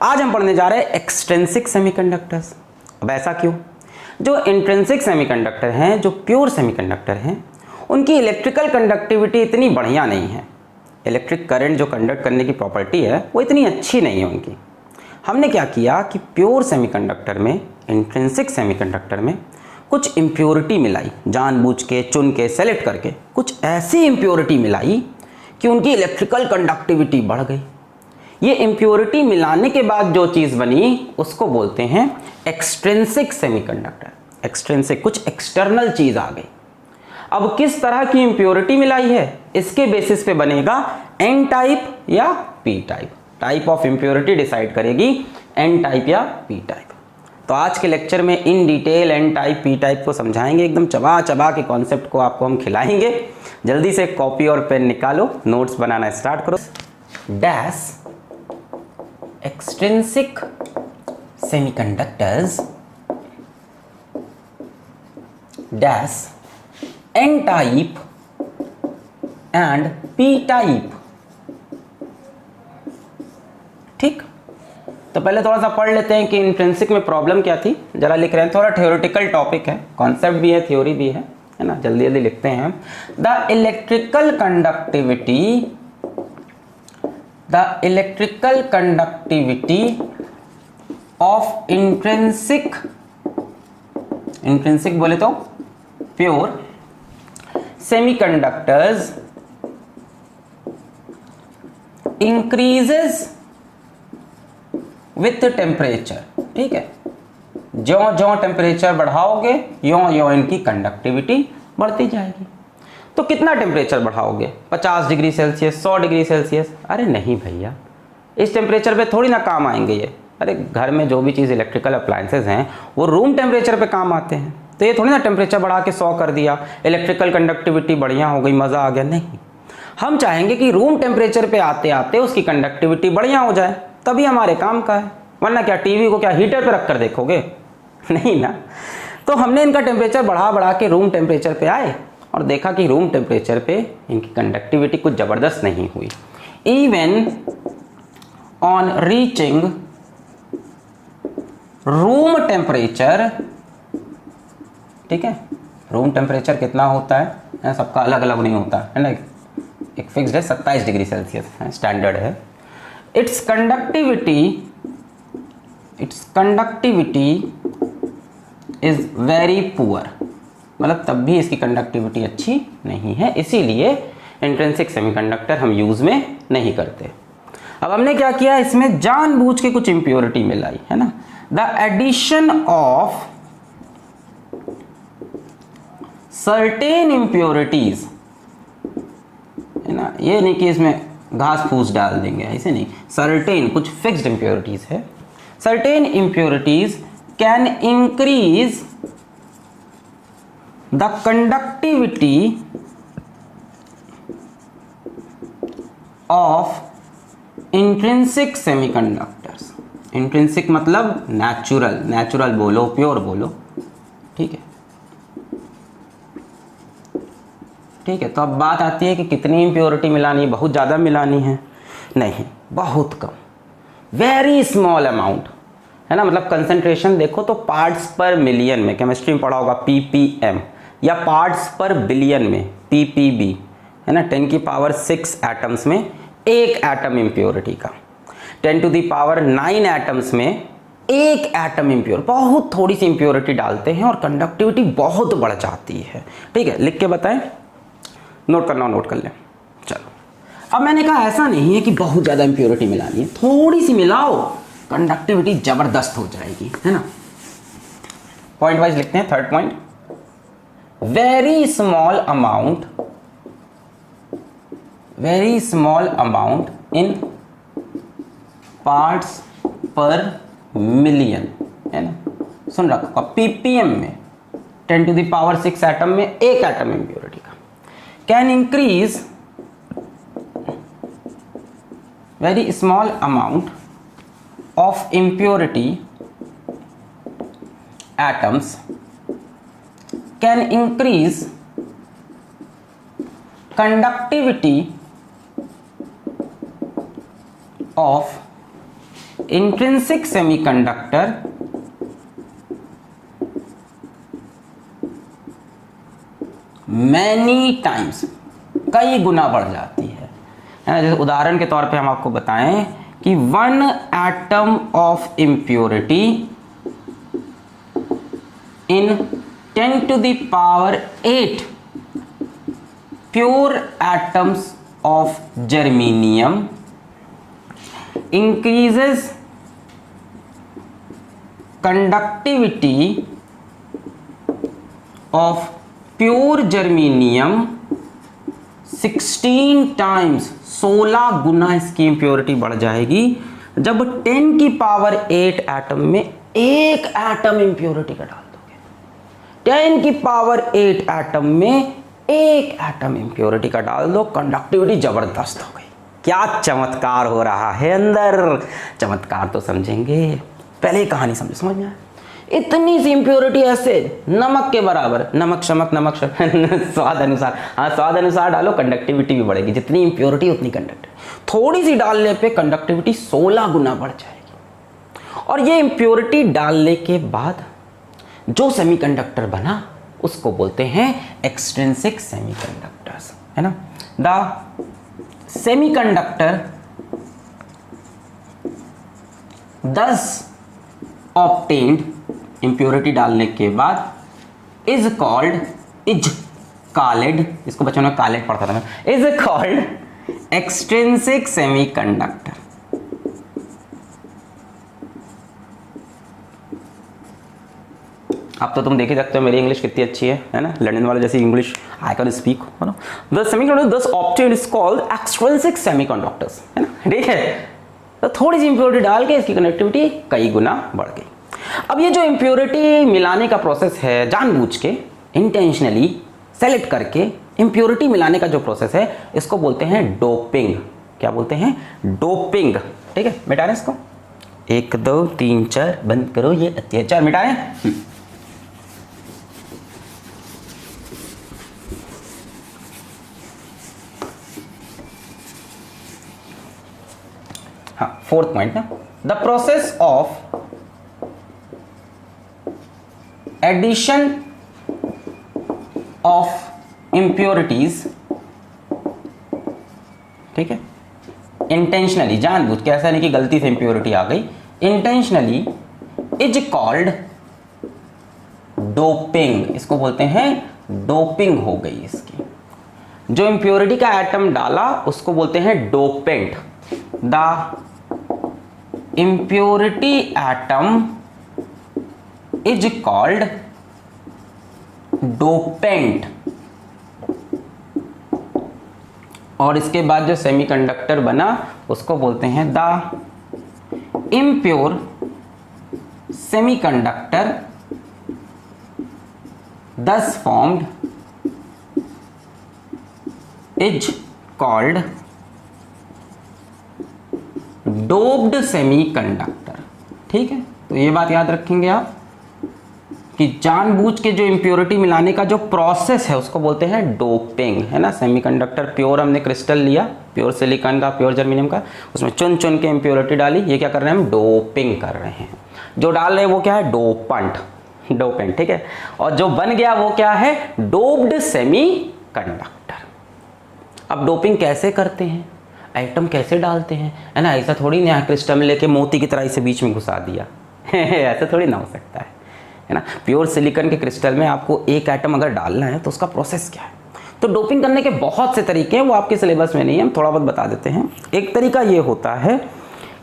आज हम पढ़ने जा रहे हैं एक्सट्रिंसिक सेमीकंडक्टर्स। अब ऐसा क्यों? जो इंट्रिंसिक सेमीकंडक्टर हैं, जो प्योर सेमीकंडक्टर हैं, उनकी इलेक्ट्रिकल कंडक्टिविटी इतनी बढ़िया नहीं है। इलेक्ट्रिक करंट जो कंडक्ट करने की प्रॉपर्टी है वो इतनी अच्छी नहीं है उनकी। हमने क्या किया कि प्योर सेमीकंडक्टर में, इंट्रिंसिक सेमीकंडक्टर में कुछ इम्प्योरिटी मिलाई, जानबूझ के, चुन के, सेलेक्ट करके कुछ ऐसी इम्प्योरिटी मिलाई कि उनकी इलेक्ट्रिकल कंडक्टिविटी बढ़ गई। ये इम्प्योरिटी मिलाने के बाद जो चीज़ बनी उसको बोलते हैं एक्सट्रिंसिक सेमीकंडक्टर। एक्सट्रिंसिक, कुछ एक्सटर्नल चीज़ आ गई। अब किस तरह की इम्प्योरिटी मिलाई है इसके बेसिस पे बनेगा एन टाइप या P type. Type of impurity decide करेगी एन टाइप या पी टाइप। तो आज के लेक्चर में in detail N type P type को समझाएंगे, एकदम चबा चबा के कॉन्सेप्ट को आपको हम खिलाएंगे। जल्दी से कॉपी और पेन निकालो, नोट्स बनाना स्टार्ट करो। Dash extrinsic semiconductors dash N type and P type. ठीक, तो पहले थोड़ा सा पढ़ लेते हैं कि इंट्रिंसिक में प्रॉब्लम क्या थी। जरा लिख रहे हैं, थोड़ा थ्योरेटिकल टॉपिक है, कॉन्सेप्ट भी है, थ्योरी भी है ना। जल्दी जल्दी लिखते हैं हम। The electrical conductivity of intrinsic बोले तो pure semiconductors increases with temperature. ठीक है, ज्यों ज्यों टेम्परेचर बढ़ाओगे यों यों इनकी कंडक्टिविटी बढ़ती जाएगी। तो कितना टेम्परेचर बढ़ाओगे? 50 डिग्री सेल्सियस, 100 डिग्री सेल्सियस? अरे नहीं भैया, इस टेम्परेचर पे थोड़ी ना काम आएंगे ये। अरे घर में जो भी चीज़ इलेक्ट्रिकल अप्लायंसेज हैं वो रूम टेम्परेचर पे काम आते हैं। तो ये थोड़ी ना टेम्परेचर बढ़ा के 100 कर दिया, इलेक्ट्रिकल कंडक्टिविटी बढ़िया हो गई, मज़ा आ गया। नहीं, हम चाहेंगे कि रूम टेम्परेचर पे आते आते उसकी कंडक्टिविटी बढ़िया हो जाए, तभी हमारे काम का है। वरना क्या टीवी को क्या हीटर पे रख कर देखोगे? नहीं ना। तो हमने इनका टेम्परेचर बढ़ा बढ़ा के रूम टेम्परेचर पे आए और देखा कि रूम टेम्परेचर पे इनकी कंडक्टिविटी कुछ ज़बरदस्त नहीं हुई। Even on reaching room temperature, ठीक है, रूम टेम्परेचर कितना होता है सबका अलग अलग नहीं होता है ना, एक फिक्स्ड है 27 डिग्री सेल्सियस है, स्टैंडर्ड है। It's conductivity is very poor, मतलब तब भी इसकी कंडक्टिविटी अच्छी नहीं है, इसीलिए इंट्रिंसिक सेमीकंडक्टर हम यूज में नहीं करते। अब हमने क्या किया, इसमें जानबूझ के कुछ इंप्योरिटी मिलाई है ना। The addition of certain impurities है ना, ये नहीं कि इसमें घास फूस डाल देंगे, ऐसे नहीं। सर्टेन, कुछ फिक्स्ड इंप्योरिटीज है। Certain impurities can increase the conductivity of intrinsic semiconductors. Intrinsic मतलब नेचुरल, नेचुरल बोलो, प्योर बोलो, ठीक है। ठीक है, तो अब बात आती है कि कितनी इम्प्योरिटी मिलानी है, बहुत ज़्यादा मिलानी है? नहीं, बहुत कम, वेरी स्मॉल अमाउंट है ना। मतलब कंसंट्रेशन देखो तो पार्ट्स पर मिलियन में, केमिस्ट्री में पढ़ा होगा ppm, या पार्ट्स पर बिलियन में ppb है ना। 10 की पावर 6 एटम्स में एक एटम इम्प्योरिटी का, 10 टू दी पावर 9 एटम्स में एक एटम इम्प्योर, बहुत थोड़ी सी इम्प्योरिटी डालते हैं और कंडक्टिविटी बहुत बढ़ जाती है। ठीक है, लिख के बताएं, नोट करना हो नोट कर लें। चलो, अब मैंने कहा ऐसा नहीं है कि बहुत ज़्यादा इम्प्योरिटी मिलानी है, थोड़ी सी मिलाओ, कंडक्टिविटी ज़बरदस्त हो जाएगी, है ना। पॉइंट वाइज लिखते हैं। Third point, very small amount in parts पर मिलियन, है ना। सुन रखो, ppm में 10 टू द पावर 6 एटम में एक एटम इम्प्योरिटी का can increase very small amount of impurity atoms can increase conductivity of intrinsic semiconductor many times, कई गुना बढ़ जाती है ना। जैसे उदाहरण के तौर पे हम आपको बताएं कि 1 atom of impurity in 10 to the power 8 pure atoms of germanium increases conductivity of pure germanium 16 times, 16 गुना इसकी इम्प्योरिटी बढ़ जाएगी जब 10 की पावर 8 एटम में एक एटम इम्प्योरिटी का डाल दोगे। 10 की पावर 8 एटम में एक एटम इम्प्योरिटी का डाल दो, कंडक्टिविटी जबरदस्त हो गई। क्या चमत्कार हो रहा है अंदर, चमत्कार तो समझेंगे, पहले ही कहानी समझ में आया। इतनी सी इम्प्योरिटी ऐसे नमक के बराबर, नमक शमक नमक स्वाद अनुसार, हाँ स्वाद अनुसार डालो, कंडक्टिविटी भी बढ़ेगी। जितनी इम्प्योरिटी उतनी कंडक्टिविटी, थोड़ी सी डालने पे कंडक्टिविटी 16 गुना बढ़ जाएगी। और ये इम्प्योरिटी डालने के बाद जो सेमीकंडक्टर बना उसको बोलते हैं एक्सट्रिंसिक सेमीकंडक्टर्स, है ना। The semiconductor thus obtained, impurity डालने के बाद, इज कॉल्ड, इसको बच्चों ने कॉलेड पढ़ता था मैं, इज कॉल्ड एक्सट्रिंसिक सेमीकंडक्टर। अब तो तुम देख ही सकते हो मेरी इंग्लिश कितनी अच्छी है ना, लंदन वाले जैसी इंग्लिश आई कैन स्पीक, है ना। The semiconductor thus obtained is called extrinsic semiconductors, है ना, ठीक है। तो थोड़ी सी इम्प्योरिटी डाल के इसकी कनेक्टिविटी कई गुना बढ़ गई। अब ये जो इम्प्योरिटी मिलाने का प्रोसेस है, जानबूझ के इंटेंशनली सेलेक्ट करके इम्प्योरिटी मिलाने का जो प्रोसेस है, इसको बोलते हैं डोपिंग। क्या बोलते हैं? डोपिंग, ठीक है। मिटा रहे इसको, 1 2 3 4 बंद करो, ये अत्याचार मिटा रहे। हाँ, 4th पॉइंट ना, the process of addition of impurities, ठीक है, इंटेंशनली, जानबूझ के, ऐसा नहीं कि गलती से इम्प्योरिटी आ गई, इंटेंशनली इज कॉल्ड डोपिंग। इसको बोलते हैं डोपिंग हो गई इसकी। जो इम्प्योरिटी का एटम डाला उसको बोलते हैं dopant. The impurity atom is called dopant. और इसके बाद जो सेमीकंडक्टर बना उसको बोलते हैं the impure semiconductor thus formed is called doped semiconductor, ठीक है। तो ये बात याद रखेंगे आप कि जानबूझ के जो इम्प्योरिटी मिलाने का जो प्रोसेस है उसको बोलते हैं डोपिंग, है ना। सेमीकंडक्टर प्योर हमने क्रिस्टल लिया, प्योर सिलिकॉन का, प्योर जर्मेनियम का, उसमें चुन चुन के इम्प्योरिटी डाली। ये क्या कर रहे हैं? हम डोपिंग कर रहे हैं। जो डाल रहे हैं वो क्या है? डोपेंट, ठीक है। और जो बन गया वो क्या है? Doped semiconductor. अब डोपिंग कैसे करते हैं, एटम कैसे डालते हैं, है ना। ऐसा थोड़ी ना क्रिस्टल में लेके मोती की तरह इसे बीच में घुसा दिया ऐसा थोड़ी ना हो सकता है ना। प्योर सिलिकॉन के क्रिस्टल में आपको एक एटम अगर डालना है तो उसका प्रोसेस क्या है। तो डोपिंग करने के बहुत से तरीके हैं, वो आपके सिलेबस में नहीं है, हम थोड़ा बहुत बता देते हैं। एक तरीका ये होता है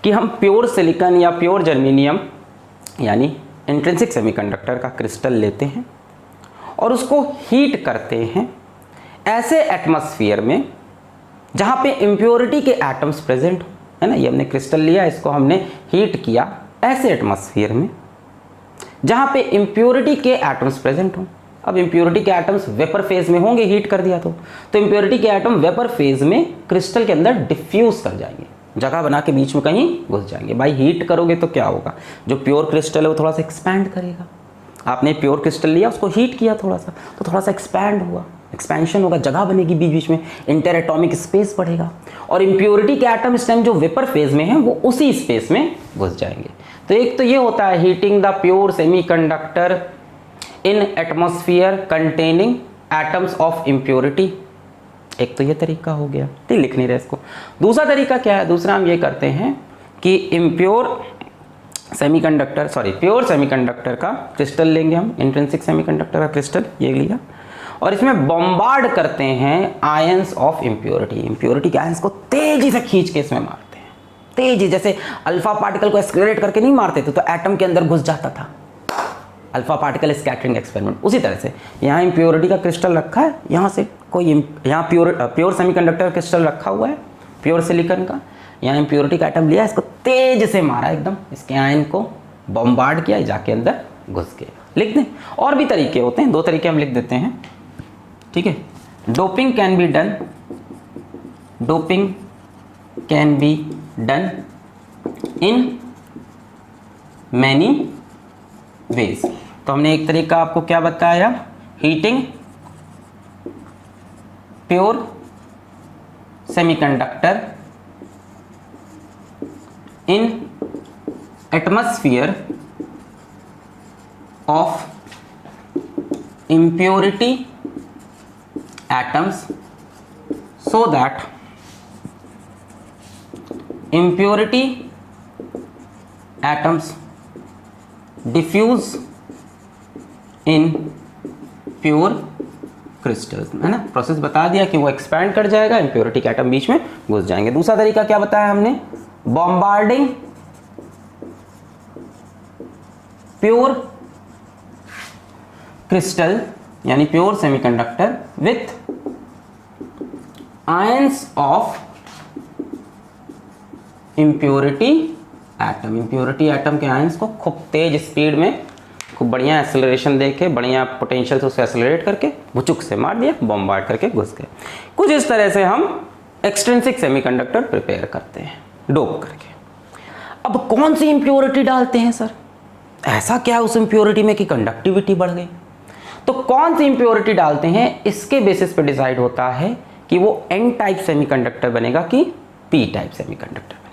कि हम प्योर सिलिकॉन या प्योर जर्मेनियम यानी इंट्रिंसिक सेमीकंडक्टर का क्रिस्टल लेते हैं और उसको हीट करते हैं ऐसे एटमॉस्फेयर में जहाँ पे इम्प्योरिटी के एटम्स प्रेजेंट हो, है ना। ये हमने क्रिस्टल लिया, इसको हमने हीट किया ऐसे एटमॉस्फेयर में जहाँ पे इम्प्योरिटी के एटम्स प्रेजेंट हो। अब इम्प्योरिटी के एटम्स वेपर फेज में होंगे, हीट कर दिया तो इम्प्योरिटी के एटम वेपर फेज में क्रिस्टल के अंदर डिफ्यूज कर जाएंगे, जगह बना के बीच में कहीं घुस जाएंगे। भाई हीट करोगे तो क्या होगा? जो प्योर क्रिस्टल है वो थोड़ा सा एक्सपैंड करेगा। आपने प्योर क्रिस्टल लिया, उसको हीट किया थोड़ा सा, तो थोड़ा सा एक्सपैंड हुआ, एक्सपेंशन होगा, जगह बनेगी बीच बीच में, इंटर एटॉमिक स्पेस बढ़ेगा, और इम्प्योरिटी के एटम इस टाइम जो वेपर फेज में है वो उसी स्पेस में घुस जाएंगे। तो एक तो ये होता है heating the pure semiconductor in atmosphere containing atoms of impurity. एक तो ये तरीका हो गया, ठीक, लिख नहीं रहे इसको। दूसरा तरीका क्या है, दूसरा हम ये करते हैं कि प्योर सेमीकंडक्टर का क्रिस्टल लेंगे हम, इंट्रिंसिक सेमीकंडक्टर का क्रिस्टल ये लिया, और इसमें बॉम्बार्ड करते हैं आयंस ऑफ इम्प्योरिटी। इम्प्योरिटी के आयंस को तेजी से खींच के इसमें मारते हैं, तेजी, जैसे अल्फा पार्टिकल को एक्सक्लेरेट करके नहीं मारते थे तो एटम के अंदर घुस जाता था, अल्फा पार्टिकल स्कैटरिंग एक्सपेरिमेंट, उसी तरह से यहाँ इम्प्योरिटी का क्रिस्टल रखा है, यहाँ से कोई यहाँ प्योर सेमीकंडक्टर क्रिस्टल रखा हुआ है प्योर सिलिकॉन का, यहाँ इम्प्योरिटी का एटम लिया, इसको तेज से मारा, एकदम इसके आयन को बॉम्बार्ड किया, जाके अंदर घुस गया। लिख दें, और भी तरीके होते हैं, 2 तरीके हम लिख देते हैं, ठीक है। Doping can be done in many ways. तो हमने एक तरीका आपको क्या बताया, heating pure semiconductor in atmosphere of impurity atoms so that impurity atoms diffuse in pure crystals, है ना। प्रोसेस बता दिया कि वो एक्सपैंड कर जाएगा, इम्प्योरिटी के एटम बीच में घुस जाएंगे। दूसरा तरीका क्या बताया हमने, बॉम्बार्डिंग प्योर क्रिस्टल यानी pure semiconductor with ions of impurity atom. Impurity atom के आयंस को खूब तेज स्पीड में, खूब बढ़िया एक्सेलरेशन देके, बढ़िया पोटेंशियल से उसे एक्सेलरेट करके भुचुक से मार दिया, बॉम्बार्ड करके घुस गए। कुछ इस तरह से हम एक्सट्रिंसिक सेमीकंडक्टर प्रिपेयर करते हैं डोप करके। अब कौन सी इम्प्योरिटी डालते हैं सर, ऐसा क्या है उस इम्प्योरिटी में कि कंडक्टिविटी बढ़ गई? तो कौन सी इम्प्योरिटी डालते हैं इसके बेसिस पे डिसाइड होता है कि वो एन टाइप सेमीकंडक्टर बनेगा कि पी टाइप सेमीकंडक्टर बनेगा।